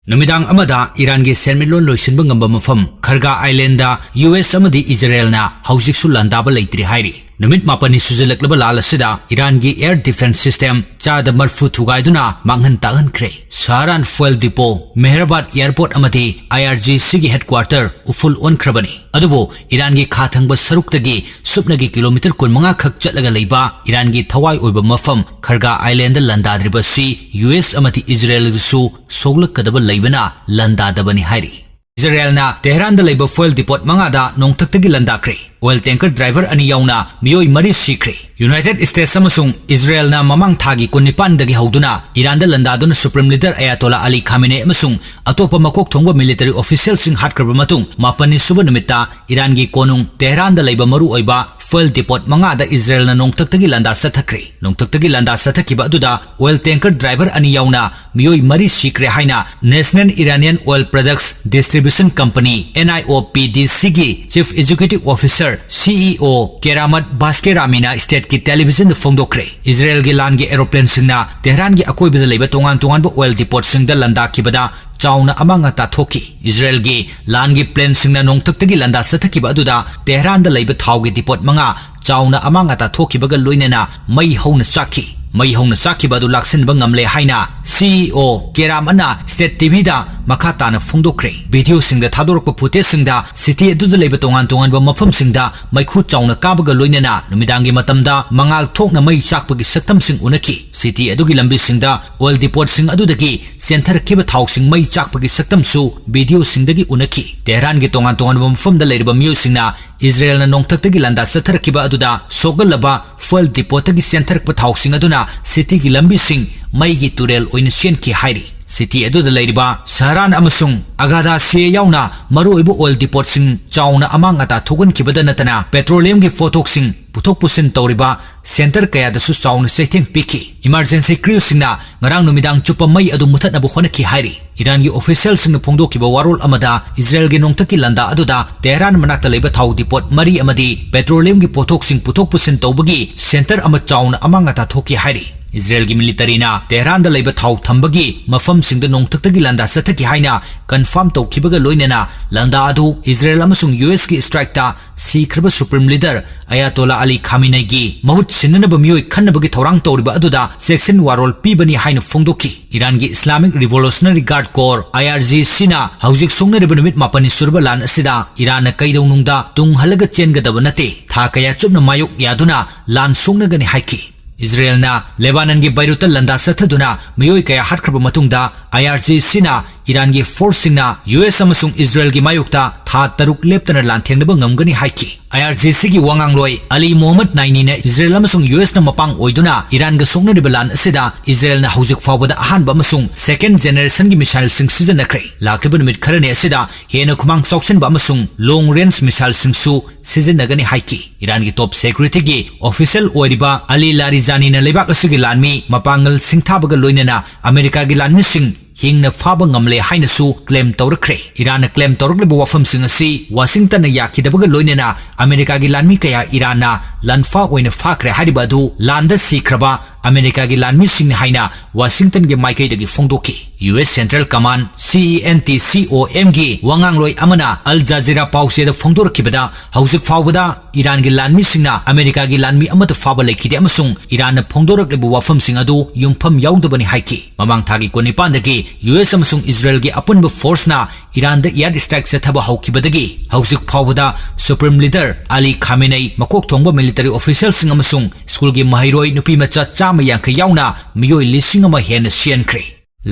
Numidang amada Iran gi senmilon loisinba ngamba mafam Kharga Island da US amadi Israel na haujik su landaba leitri hairi. Numit mapani suzelaklaba lal asida Iran gi air defense system chada marfu thugaiduna manghan tahan kre. Saharan fuel depot Mehrabad airport amadi IRGC gi headquarter uful on krabani. Adubo Iran gi khathangba saruktagi supnagi kilometer kunmanga khak chatlaga leiba Iran gi thawai oiba mafam Kharga Island landadriba si US amadi Israel gi su soglakadaba leibana landadabani hairi. Israel na Tehran da leiba fuel depot mangada nongtaktagi landakre. Oil tanker driver ani yauna miyoi mari sikre. United States amasung Israel na mamang thagi kunipan dagi hauduna Iran da landaduna Supreme Leader Ayatollah Ali Khamenei amasung atopa makok thongba military official sing hatkraba matung mapani suba numita Iran gi konung Tehran da leiba maru oiba fuel depot mangada Israel na nongtaktagi landa sathakre. Nongtaktagi landa sathakiba aduda oil tanker driver ani yauna miyoi mari sikre haina National Iranian Oil Products Distribution Company NIOPDC gi Chief Executive Officer CEO Keramat Baskeramina State ki television phongdokre. Israel gi lan gi aeroplane singna Tehran gi akoi bida leiba tongan ba oil depot singda landa kibada chauna amanga ta thoki. Israel gi lan gi plane singna nongtaktagi landa sathakiba aduda Tehran da leiba thau gi depot manga chauna amanga ta thoki baga loinena mai hauna sakhi. Mai hauna sakhi badu laksin bangamle haina CEO Keramana State TV da makata na phongdokre. Video singda thadorokpa footage singda city aduda leiba tongan ba mafam singda maikhu chauna kabaga loinena numidangi matamda mangal thokna mai sakpagi saktam sing unaki. City adugi lambi singda oil depot sing adudagi center kiba thau sing mai chakpagi saktam su video singdagi unaki. Tehran gi tongan ba mafam da leiba miyo singna Israel na nongtaktagi landa satharakiba aduda sogalaba fuel depot tagi center pa thau sing aduna city gi lambi sing mai gi turel oina sen ki hairi. City aduda leiriba Saharan amasung agada se yauna maru ibu oil depot sing chauna amang ata thogan kibada natana petroleum gi photok sing puthok pusin tawriba center kaya da su chauna setheng piki. Emergency crew singna ngarang numidang chupa mai adu muthat na bu khona ki hairi. Iran gi official sing phongdo ki ba warol amada Israel gi nongtaki landa aduda Tehran manakta leiba thau depot mari amadi petroleum gi pothok sing puthok pusin tawbagi center ama chauna amang ata thoki hairi. Israel gi military na Tehran da leiba thau thambagi mafam singda nongtaktagi landa sathaki haina confirm tawkibaga loinena landa adu Israel amasung US gi strike ta sikraba Supreme Leader Ayatollah Ali Khamenei gi mahut sinanaba miyoi khannabagi thorang tawriba aduda section warol pibani haina phongdoki. Iran gi Islamic Revolutionary Guard Corps IRGC na haujik sungnariba numit mapani surba lan asida Iran na kaidawnungda tung halaga chengadaba nate tha kaya chupna mayok yaduna lan sungnagani haiki. Israel na Lebanon gi Beirut landa sathaduna miyoi kaya hatkraba matungda IRGC na Iran gi forcing na US amasung Israel gi mayukta tha taruk leptana lanthengnaba ngamgani haiki. IRGC gi wangangloi Ali Mohammed Naini na Israel amasung US na mapang oiduna Iran ga songnariba lan asida Israel na haujik fawbada ahanba amasung second generation gi missile sing sijanakre. Lakliba numit kharani asida hena khumang sauksinba amasung long range missile sing su sijanagani haiki. Iran gi top security gi official oiriba Ali Larijani na lebak asigi lanmi mapangal singthabaga loinena America gi lanmi sing hingna faba ngamle haina su claim tawrakre. Iran na claim tawrakleba wafam sing asi Washington na yakidabaga loinena America gi lanmi kaya Iran na lanfa oina fakre hariba adu landa sikraba America gi lanmi sing haina Washington gi maikai dagi phongdoki. US Central Command CENTCOM gi wangangloi amana Al Jazeera pause da phongdorakibada haujik fawbada Iran gi lanmi singna America gi lanmi amata faba lekhide amasung Iran na phongdorakleba wafam sing adu yumpham yaudabani haiki. Mamang thagi konipan dagi US amasung Israel gi apunba force na Iran da air strike sathaba haukibadagi haujik fawbada Supreme Leader Ali Khamenei makok thongba military official sing amasung school gi mahairoi nupi macha chama yankha yauna miyoi lising ama hena siankre.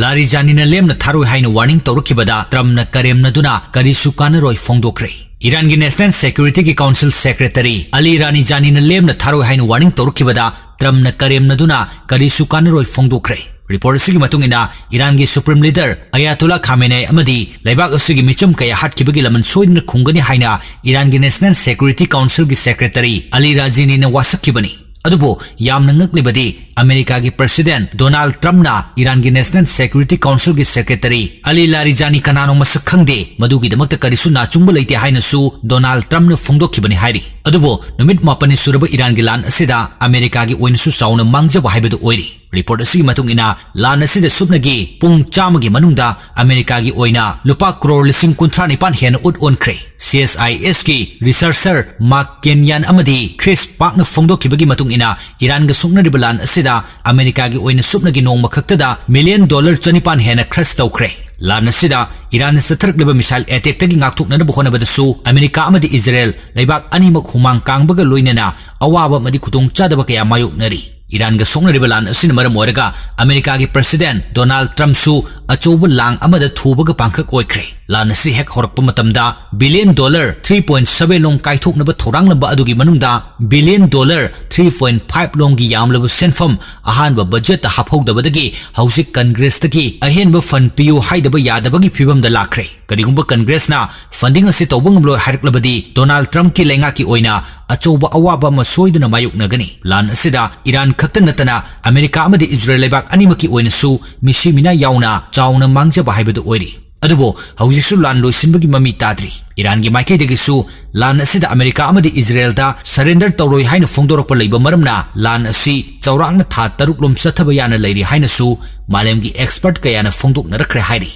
Larijani na lemna tharoi haina warning tawrakibada Trump na karemna duna karisu kanaroi phongdokre. Iran gi National Security gi Council Secretary Ali Larijani na lemna tharoi haina warning tawrakibada Trump na karemna duna karisu kanaroi phongdokre. Report asigi matungina Iran gi Supreme Leader Ayatollah Khamenei amadi leibak asigi michum kaya hatkibagi laman soidna khungani haina Iran gi National Security Council gi Secretary Ali Larijani na wasakibani. Adubo yamna ngaklibadi America की president Donald Trump ना Iran की national security council की secretary Ali Larijani कनानो मसक खंगदे मदुगीदमक्ता करिसु नाचुंब लैते हाइनसु Donald Trump ने फोंदोखिबनि हाइरि अदुबो नुमित मापनि सुरब Iran की लान असिदा America की ओइनसु साउना मांगजब हाइबदु ओइरि report असि मतुंगिना लान असिदा सुपनगी पुंग चामगी मनुंगदा अमेरिका की ओइना लुपा करोड़ लिसिंग कुंथ्रा निपान हेन उट ओनख्रे CSIS की रिसर्चर मार्क केन्यान अमदी क्रिस पाकन फोंदोखिबगी मतुंगिना ईरान ग सुकनरिब लान असिदा अमेरिका की ओइना सुपनगी नोंग मखक्तदा मिलियन डॉलर चनिपान हेन खर्च तौख्रे लान असिदा ईरान सथरकलिब मिसाइल अटैक तगी गाक्थोकनब होनबदसु अमेरिका अमदी इजराइल लैबाक अनिमक हुमांग कांगबग लोइनना अवाब मदि खुतोंग चादब कया मायोकनरी ईरान ग सोंगनरिब लान असिन मरम ओरगा अमेरिका की प्रेसिडेंट डोनाल्ड ट्रम्प सु अचौब लांग अमद थुबग पांखक ओइख्रे लान असि हेक होरप मतमदा बिलियन डॉलर 3.7 लोंग काइथोकनब थौरांगलब अदुगी मनुंगदा बिलियन डॉलर 3.5 लोंग की यामलब सेनफम अहानब बजेट हाफौदबदगी हौसिक कांग्रेस तगी अहेनब फंड पियु हाइदब यादबगी फिबमदा लाख्रे करिगुंब कांग्रेसना फंडिंग असि तौबंगमलो हारकलबदी डोनाल्ड ट्रम्प की लेंगा की ओइना अचौब अवाब म सोइदना मायुकनगनी लान असिदा ईरान खक्त नतना अमेरिका अमदी इजराइल लेबाक अनिमकी ओइनसु मिसिमिना यावना चावना मांगजब हाइबदु ओइरि अदुबो हौजिसु लान लोइसिनबगी ममी ताद्री ईरान की माइकैदगिसु लान असिदा अमेरिका अमदी इजराइल दा सरेंडर तौरोय हाइना फोंदोरप लैब मरमना लान असि चौरांगना था तरुकलोम सथब याना लैरि हाइनसु मालेमगी एक्सपर्ट कयाना फोंदोकनरख्रे हाइरि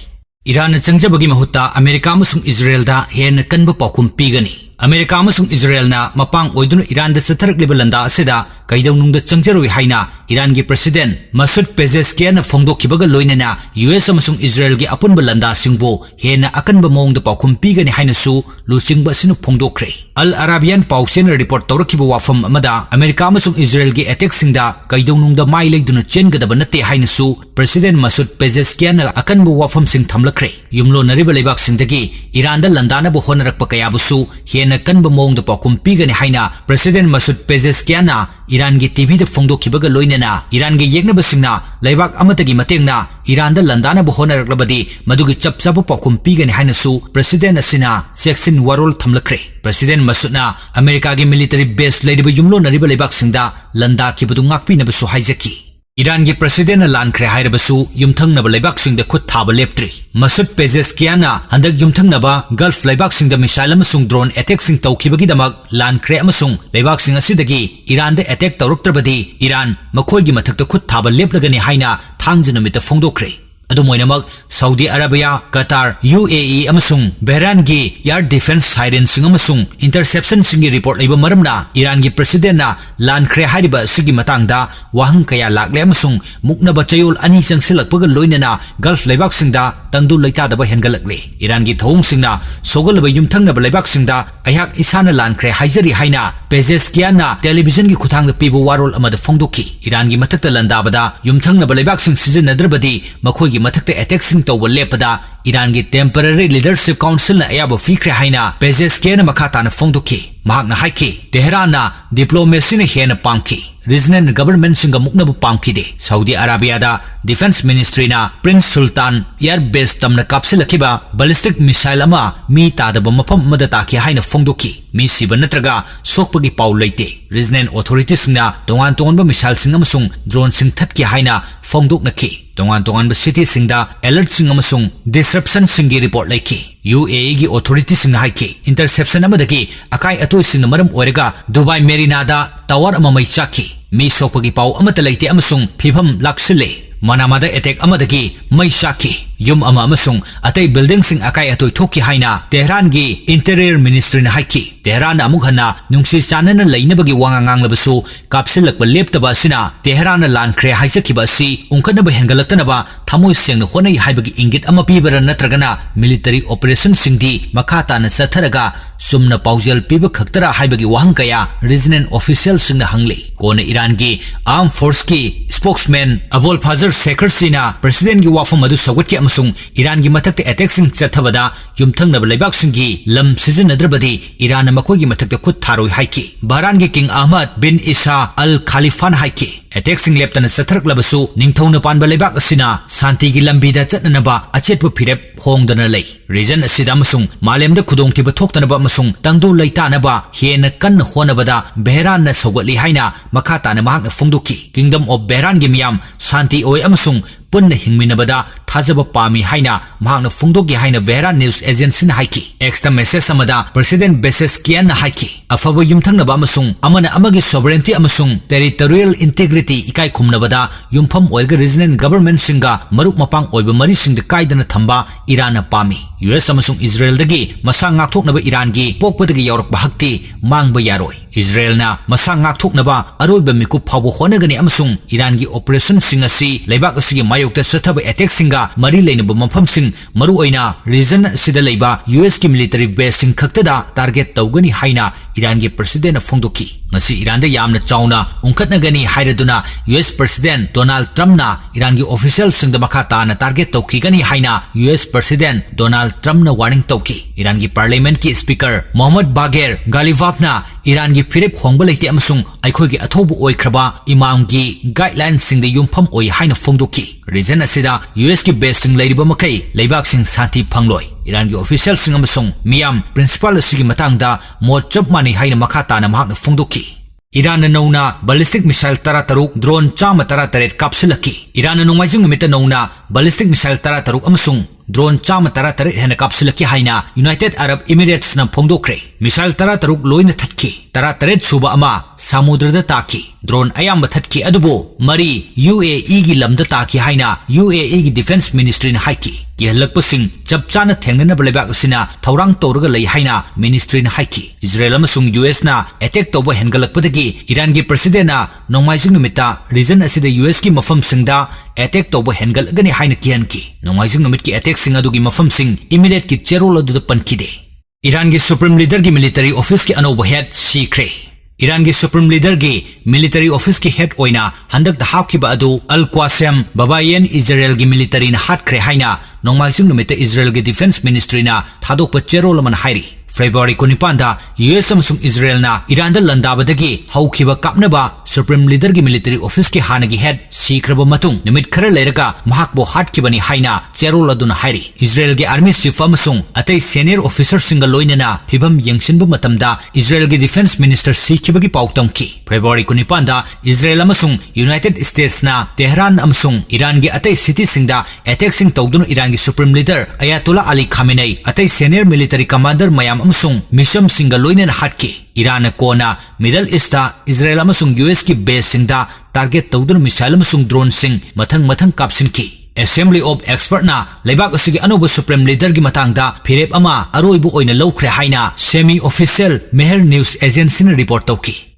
ईरान चंगजबगी महुत्ता अमेरिका अमसुंग इजराइल दा हेन कनब पाउखुम पीगनी अमेरिका अमसुंग इजराइल ना मपांग ओइदुन ईरान दा सथरकलिब लंदा असिदा कैदौनुंग चंगजरोय हाइना ईरान की प्रेसिडेंट मसूद पेजेस्कियान फोंदोखिबग लोइनना यूएस अमसुंग इजराइल की अपुनब लंदा सिंगबो हेन अकनब मोंग पाउखुम पीगनी हाइनसु लुसिंगब सिनु फोंदोख्रे अल अराबियन पाउसेन रिपोर्ट तौरखिब वाफम अमदा अमेरिका अमसुंग इजराइल की अटैक सिंगदा कैदौनुंग माइ लेदुन चेनगदब नते हाइनसु प्रेसिडेंट मसूद पेजेस्कियान अकनब वाफम सिंग थमलख्रे युमलो नरिब लेबाक सिंगदगी ईरान दा लंदानब होनरकप कयाबुसु हेन कनब मोंग पाउखुम पीगनी हाइना प्रेसिडेंट मसूद पेजेस्कियान ईरान की टीवी फोंदोखिबग लोइनना ईरान की येगनबसिंगना लैबाक अमतगी मतेंगना ईरान दा लंदानब होनरकलबदी मदुगी चपचाब पाउखुम पीगनी हाइनसु प्रेसिडेंट असिना सेक्सिन वारोल थमलख्रे प्रेसिडेंट मसूदना अमेरिका की मिलिटरी बेस लेदिब युमलो नरिब लेबाक सिंगदा लंदाखिबदु ngakpinabsu हाइजकी ईरान की प्रेसिडेंट लानख्रे हाइरबसु युमथंगनब लेबाक सिंगद खुद थाब लेप्ट्री मसूद पेजेस्कियाना हंदक युमथंगनब गल्फ लेबाक सिंगद मिसाइल अमसुंग ड्रोन अटैक सिंग तौखिबगीदमक लानख्रे अमसुंग लेबाक सिंग असिदगी ईरान दे अटैक तौरक्त्रबदी ईरान मखोइगी मथक्ता खुद थाब लेप्लगनी हाइना थांग नमित फोंदोख्रे अदुमोइनमक सऊदी अरबिया कतार UAE अमसुंग बहरान की एयर डिफेंस साइरेन सिंग अमसुंग इंटरसेप्शन सिंग की रिपोर्ट लेब मरमना ईरान की प्रेसिडेंट ना लानख्रे हाइरिब सिगी मतंगदा वाहंग कया लाक्ले अमसुंग मुकनब चयोल अनि चंगसिलकपग लोइनना गल्फ लेबाक सिंगदा तंगदु लैतादब हेनगलकले ईरान की थौंग सिंगना सोगलब युमथंगनब लेबाक सिंगदा अयाक इसाना लानख्रे हाइजरी हाइना पेजेस्कियाना टेलीविजन की खुथांग पीबु वारोल अमद फोंदोखी ईरान की मथक्ता लंदाबदा युमथंगनब लेबाक सिंग सिजनद्रबदी मखोई मथक्ते अटैक सिंग तौब लेपदा ईरान की टेम्पररी लीडरशिप काउंसिल अयाब फीख्रे हाइना पेजेस्कियाना मखाताना फोंदोखी महाकना हाइकी तेहराना डिप्लोमेसी ने हेन पांखी रीजनल गवर्नमेंट सिंग मुकनब पांखीदे सऊदी अरबिया दा डिफेंस मिनिस्ट्री ना प्रिंस सुल्तान एयर बेस तमना कापसिलखिबा बैलिस्टिक मिसाइल अमा मी तादब मफम मद ताकी हाइना फोंदोखी मी सिब नत्रगा सोकपगी पाउ लैते रीजनल अथॉरिटीज ना तोंगान तोंगनब मिसाइल सिंग अमसुंग ड्रोन सिंग थतकी हाइना फोंदोकनखी तोंगान तोंगान सिटी सिंग दा अलर्ट सिंग अमसुंग डिसरप्शन सिंग की रिपोर्ट लैखी UAE की अथॉरिटी सिंग हाइकी इंटरसेप्शन अमदगी अकाई अतोय सिंग मरम ओरगा दुबई मेरिनादा टावर अमा मै चाखी मी सोकपगी पाउ अमत लैते अमसुंग फिभम लाक्सिले मनामादा अटैक अमदगी मै चाखी युम अमा अमसुंग अतै बिल्डिंग सिंग अकाई अतोय थोकी हाइना तेहरान की इंटीरियर मिनिस्ट्री ने हाइकी तेहरान अमुक हन्ना नुंगसी चानन लैनबगी वांगा nganglabsu kapsilak leptaba asina Tehran लानख्रे हाइजखिबा असि उंखनब हेनगलक्तनबा थमोय सेंग होनै हाइबगी इंगित अमा पीबर नत्रगना मिलिटरी ऑपरेशन सिंगदी मखाताना सथरगा सुमना पाउजल पीब खक्तरा हाइबगी वाहंग कया रीजनल ऑफिशियल सिंग हंगले कोन ईरान की आर्म फोर्स की स्पोक्समैन अबोल फाजर सेक्रेटरीना प्रेसिडेंट की वाफम मधु सवट के अमसुंग ईरान की मथक्ते अटैक सिंग चथबदा युमथंगनब लेबाक सिंगी लम सिजनद्रबदी ईरान मखोगी मथक्ते खुद थारोय हाइकी बहरान की किंग अहमद बिन ईसा अल खालिफान हाइकी ꯑꯦꯇꯦꯛ ꯁꯤꯡ ꯂꯦꯞꯇꯅ ꯆꯠꯊꯔꯛꯂꯕꯁꯨ ꯅꯤꯡꯊꯧꯅ ꯄꯥꯟꯕ ꯂꯩꯕꯥꯛ ꯑꯁꯤꯅ ꯁꯥꯟꯇꯤꯒꯤ ꯂꯝꯕꯤꯗ ꯆꯠꯅꯅꯕ ꯑꯆꯦꯠꯄ ꯐꯤꯔꯦꯞ ꯍꯣꯡꯗꯅ ꯂꯩ ꯔꯤꯖꯟ ꯑꯁꯤꯗ ꯑꯃꯁꯨꯡ ꯃꯥꯂꯦꯝꯗ ꯈꯨꯗꯣꯡꯊꯤꯕ ꯊꯣꯛꯇꯅꯕ ꯑꯃꯁꯨꯡ ꯇꯪꯗꯨ ꯂꯩꯇꯥꯅꯕ ꯍꯦꯟꯅ ꯀꯟꯅ ꯍꯣꯠꯅꯕꯗ ꯕꯦꯍꯔꯥꯟꯅ ꯁꯧꯒꯠꯂꯤ ꯍꯥꯏꯅ ꯃꯈꯥ ꯇꯥꯅ ꯃꯍꯥꯛꯅ ꯐꯣꯡꯗꯣꯛꯈꯤ ꯀꯤꯡꯗꯝ ꯑꯣꯐ ꯕꯦꯍꯔꯥꯟꯒꯤ ꯃꯤꯌꯥꯝ ꯁꯥꯟꯇꯤ ꯑꯣꯏ ꯑꯃꯁꯨꯡ ꯄꯨꯟꯅ ꯍꯤꯡꯃꯤꯟꯅꯕꯗ ꯊꯥꯖꯕ ꯄꯥꯝꯃꯤ ꯍꯥꯏꯅ ꯃꯍꯥꯛꯅ ꯐꯣꯡꯗꯣꯛꯈꯤ ꯍꯥꯏꯅ ꯕꯦꯍꯔꯥꯟ ꯅ꯭ꯌꯨꯁ ꯑꯦꯖꯦꯟꯁꯤꯅ ꯍꯥꯏꯈꯤ ꯑꯦꯛꯁꯇ ꯃꯦꯁꯦꯖ ꯑꯃꯗ ꯄ꯭ꯔꯦꯁꯤꯗꯦꯟꯠ ꯕꯦꯁꯦꯁꯀꯤꯌꯟꯅ ꯍꯥꯏꯈꯤ ꯑꯐꯕ ꯌꯨꯝꯊꯪꯅꯕ ꯑꯃꯁꯨꯡ ꯑꯃꯅ ꯑꯃꯒꯤ ꯁꯣꯚꯔꯦꯟꯇꯤ ꯑꯃꯁꯨꯡ ꯇꯦꯔꯤꯇꯣꯔꯤꯌꯦꯜ ꯏꯟꯇꯦꯒ꯭ꯔꯤꯇꯤ ꯏꯀꯥꯏ ꯈꯨꯝꯅꯕꯗ ꯌꯨꯝꯐꯝ ꯑꯣꯏꯔꯒ ꯔꯤꯖꯅꯦꯜ ꯒꯚꯔꯟꯃꯦꯟꯠꯁꯤꯡꯒ ꯃꯔꯨꯞ ꯃꯄꯥꯡ ꯑꯣꯏꯕ ꯃꯔꯤꯁꯤꯡꯗ ꯀꯥꯏꯗꯅ ꯊꯝꯕ ꯏꯔꯥꯟꯅ ꯄꯥꯝꯃꯤ ꯌꯨꯑꯦꯁ ꯑꯃꯁꯨꯡ ꯏꯖꯔꯦꯜꯗꯒꯤ ꯃꯁꯥ ꯉꯥꯛꯊꯣꯛꯅꯕ ꯏꯔꯥꯟꯒꯤ ꯄꯣꯛꯄꯗꯒꯤ ꯌꯥꯎꯔꯛꯄ ꯍꯛꯇꯤ ꯃꯥꯡꯕ ꯌꯥꯔꯣꯏ इजरायलना मसा ngakthoknaba aroiba mikup phawbo honagani amasung Irangi operation sing asi leibak asigi mayokta sathaba attack singa mari leinaba mafam sing maru oina region asida leiba US ki military base sing khaktada target tawgani haina Iran ki president phongdoki ngasi Iran da yamna chauna ungkhatnagani hairaduna US president Donald Trump na Iran ki official sing da makha ta na target tawki gani haina US president Donald Trump na warning tawki Iran ki parliament ki speaker Mohammad Bagher Ghalibaf na Iran ki phirep khongba leite amasung aikhoi gi athobu oikraba imam gi guidelines sing da yumpham oi haina phongdoki region asida US ki base sing leiriba makai leibak sing santi phangloi Iran ki official sing amasung miyam principal asigi matangda mot chap mani haina makha ta na mahak na phongdoki Iran na nauna ballistic missile tara taruk drone chama tara taret kapsilaki Iran na nungmaijing numita nauna ballistic missile tara taruk amasung drone chama tara taret hena kapsilaki haina United Arab Emirates na phongdokre missile tara taruk loina thatki tara taret suba ama samudrada taki drone ayamba thatki adubo mari UAE gi lamda taki haina UAE gi defense ministry na haiki yehlakpasing chapchana thengnana balebak sina thaurang tawraga lei haina ministry na haiki Israel amasung US na attack tawba hengalakpadagi Iran gi president na nongmaijing numita region asida US ki mafam singda attack tawba hengalagani haina kianki nongmaijing numit ki attack sing adugi mafam sing immediate ki cherol adu pankide Iran gi supreme leader gi military office ki anoba head sikre Iran gi supreme leader gi military office ki head oina handak da hapkiba adu Al Qasem Babayan Israel gi military na hatkre haina nongmaijing numita Israel gi defense ministry na thadokpa cherol man hairi February 9 da US amasung Israel na Iran da landabadagi haukiba kapnaba supreme leader gi military office ki hanagi head sikraba matung nimit khara leiraga mahakbo hatkibani haina cherol aduna hairi Israel gi army chief amasung atai senior officer singa loinana phibam yengsinba matamda Israel gi defense minister sikibagi pautamki February 9 da Israel amasung United States na Tehran amasung Iran gi atai city singda attack sing tawduna Iran gi supreme leader Ayatollah Ali Khamenei atai senior military commander mayam amasung misham singa loinen hatki Iran kona Middle East ta Israel amasung US ki base singda target tawduna missile amasung drone sing mathang kapsinki Assembly of Expert na leibak asigi anoba supreme leader gi matangda phirep ama aroibu oina lawkhre haina semi official Mehr News Agency na report tawki